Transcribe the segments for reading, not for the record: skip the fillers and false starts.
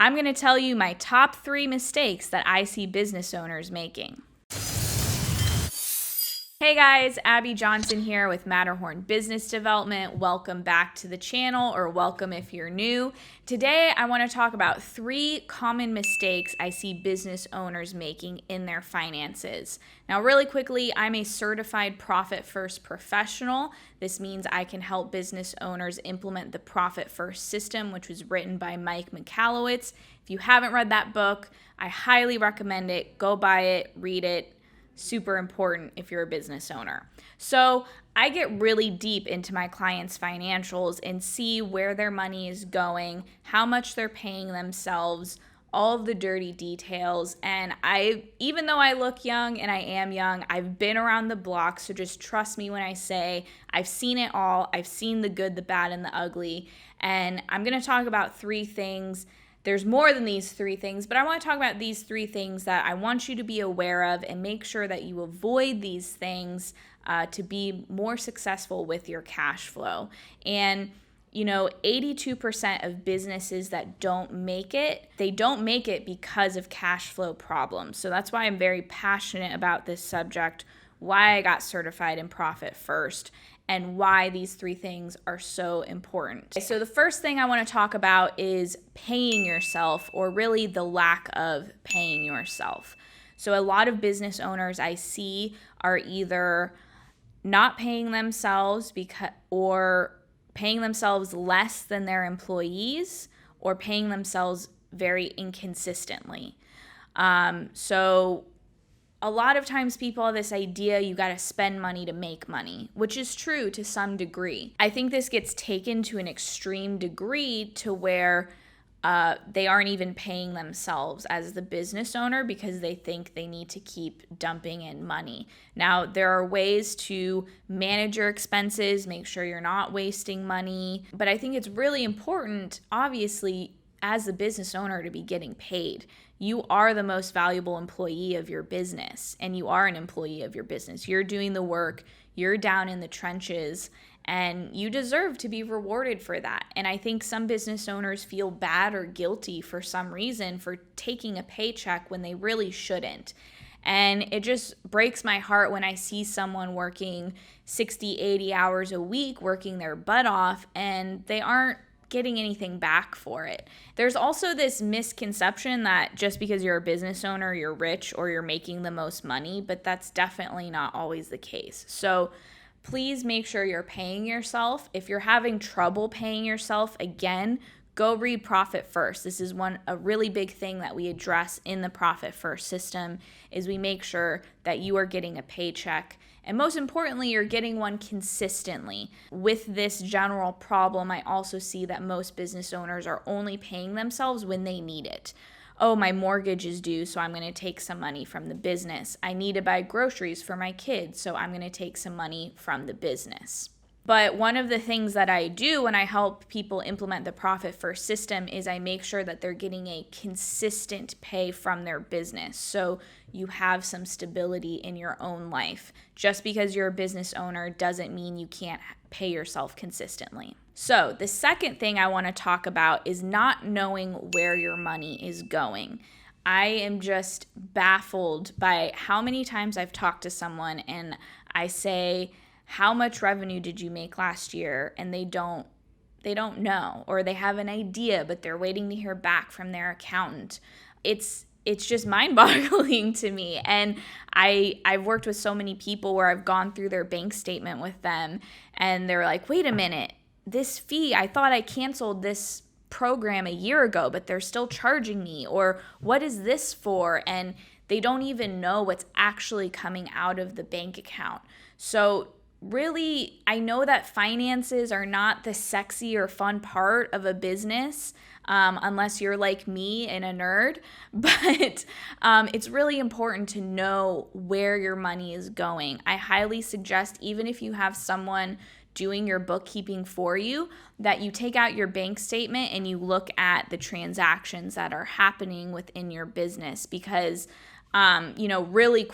I'm going to tell you my top 3 mistakes that I see business owners making. Hey guys, Abby Johnson here with Matterhorn Business Development. Welcome back to the channel, or welcome if you're new. Today, I want to talk about 3 common mistakes I see business owners making in their finances. Now, really quickly, I'm a certified Profit First professional. This means I can help business owners implement the Profit First system, which was written by Mike Michalowicz. If you haven't read that book, I highly recommend it. Go buy it, read it. Super important if you're a business owner. So I get really deep into my clients' financials and see where their money is going, how much they're paying themselves, all of the dirty details. And even though I look young and I am young, I've been around the block. So just trust me when I say I've seen it all. I've seen the good, the bad, and the ugly. And I'm going to talk about 3 things. There's more than these 3 things, but I want to talk about these 3 things that I want you to be aware of and make sure that you avoid these things to be more successful with your cash flow. And 82% of businesses that don't make it, they don't make it because of cash flow problems. So that's why I'm very passionate about this subject, why I got certified in Profit First, and why these 3 things are so important. So the first thing I want to talk about is paying yourself, or really the lack of paying yourself. So a lot of business owners I see are either not paying themselves or paying themselves less than their employees, or paying themselves very inconsistently. So a lot of times people have this idea you got to spend money to make money, which is true to some degree. I think this gets taken to an extreme degree to where they aren't even paying themselves as the business owner because they think they need to keep dumping in money. Now, there are ways to manage your expenses, make sure you're not wasting money, but I think it's really important, obviously, as the business owner to be getting paid. You are the most valuable employee of your business, and you are an employee of your business. You're doing the work, you're down in the trenches, and you deserve to be rewarded for that. And I think some business owners feel bad or guilty for some reason for taking a paycheck when they really shouldn't. And it just breaks my heart when I see someone working 60, 80 hours a week, working their butt off, and they aren't getting anything back for it. There's also this misconception that just because you're a business owner, you're rich or you're making the most money, but that's definitely not always the case. So please make sure you're paying yourself. If you're having trouble paying yourself, again, go read Profit First. This is a really big thing that we address in the Profit First system is we make sure that you are getting a paycheck. And most importantly, you're getting one consistently. With this general problem, I also see that most business owners are only paying themselves when they need it. Oh, my mortgage is due, so I'm going to take some money from the business. I need to buy groceries for my kids, so I'm going to take some money from the business. But one of the things that I do when I help people implement the Profit First system is I make sure that they're getting a consistent pay from their business. So you have some stability in your own life. Just because you're a business owner doesn't mean you can't pay yourself consistently. So the second thing I want to talk about is not knowing where your money is going. I am just baffled by how many times I've talked to someone and I say, how much revenue did you make last year? And they don't know, or they have an idea, but they're waiting to hear back from their accountant. It's just mind-boggling to me. And I've worked with so many people where I've gone through their bank statement with them and they're like, wait a minute, this fee, I thought I canceled this program a year ago, but they're still charging me, or what is this for? And they don't even know what's actually coming out of the bank account. So really, I know that finances are not the sexy or fun part of a business, unless you're like me and a nerd, but it's really important to know where your money is going. I highly suggest, even if you have someone doing your bookkeeping for you, that you take out your bank statement and you look at the transactions that are happening within your business because, really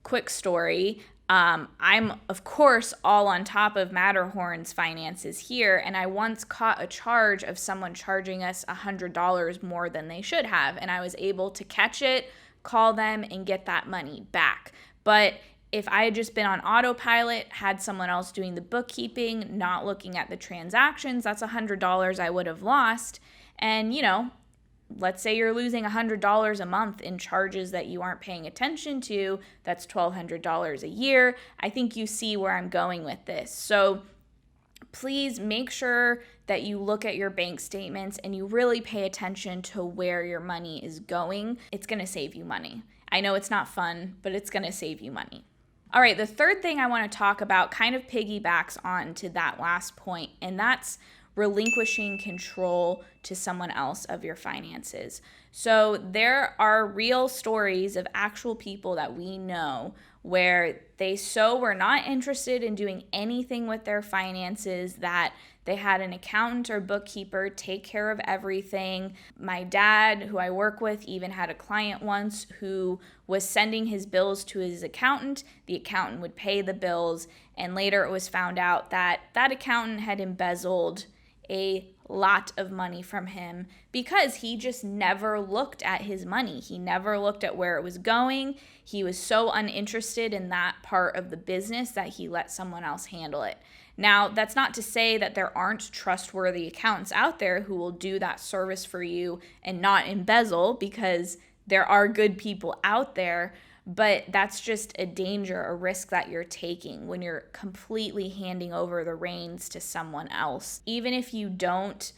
quick story, I'm, of course, all on top of Matterhorn's finances here, and I once caught a charge of someone charging us $100 more than they should have, and I was able to catch it, call them, and get that money back. But if I had just been on autopilot, had someone else doing the bookkeeping, not looking at the transactions, that's $100 I would have lost. And, let's say you're losing $100 a month in charges that you aren't paying attention to. That's $1,200 a year. I think you see where I'm going with this. So please make sure that you look at your bank statements and you really pay attention to where your money is going. It's going to save you money. I know it's not fun, but it's going to save you money. All right, the third thing I want to talk about kind of piggybacks on to that last point, and that's relinquishing control to someone else of your finances. So there are real stories of actual people that we know where they were not interested in doing anything with their finances, that they had an accountant or bookkeeper take care of everything. My dad, who I work with, even had a client once who was sending his bills to his accountant. The accountant would pay the bills, and later it was found out that that accountant had embezzled a lot of money from him because he just never looked at his money. He never looked at where it was going. He was so uninterested in that part of the business that he let someone else handle it. Now, that's not to say that there aren't trustworthy accountants out there who will do that service for you and not embezzle, because there are good people out there. But that's just a danger, a risk that you're taking when you're completely handing over the reins to someone else. Even if you don't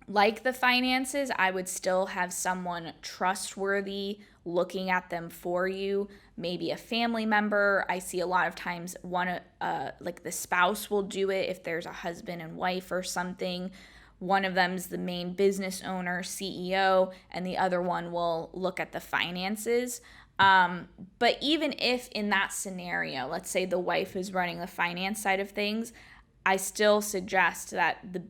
like the finances, I would still have someone trustworthy looking at them for you. Maybe a family member. I see a lot of times like the spouse will do it if there's a husband and wife or something. One of them is the main business owner, CEO, and the other one will look at the finances. But even if in that scenario, let's say the wife is running the finance side of things, I still suggest that the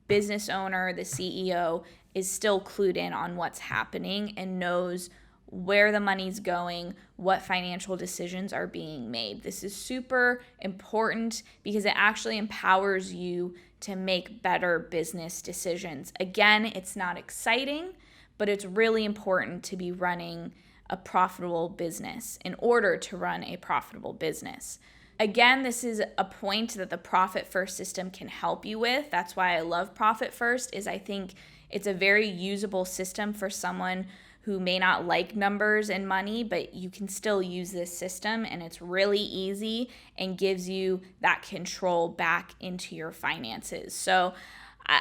business owner, the CEO, is still clued in on what's happening and knows where the money's going, what financial decisions are being made. This is super important because it actually empowers you to make better business decisions. Again, it's not exciting, but it's really important to be running a profitable business in order to run a profitable business. Again, this is a point that the Profit First system can help you with. That's why I love Profit First, is I think it's a very usable system for someone who may not like numbers and money, but you can still use this system, and it's really easy and gives you that control back into your finances. So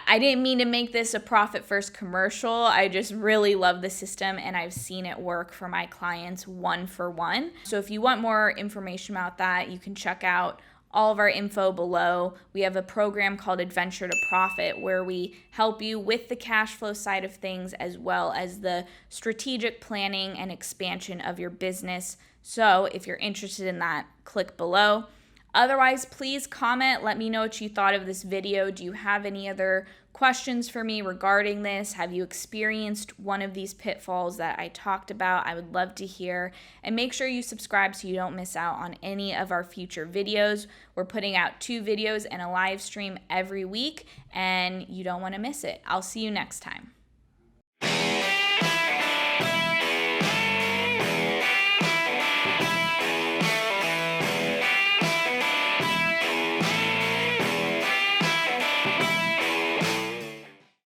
I didn't mean to make this a Profit First commercial. I just really love the system, and I've seen it work for my clients one for one. So if you want more information about that, you can check out all of our info below. We have a program called Adventure to Profit where we help you with the cash flow side of things as well as the strategic planning and expansion of your business. So if you're interested in that, click below. Otherwise, please comment. Let me know what you thought of this video. Do you have any other questions for me regarding this? Have you experienced one of these pitfalls that I talked about? I would love to hear. And make sure you subscribe so you don't miss out on any of our future videos. We're putting out 2 videos and a live stream every week, and you don't want to miss it. I'll see you next time.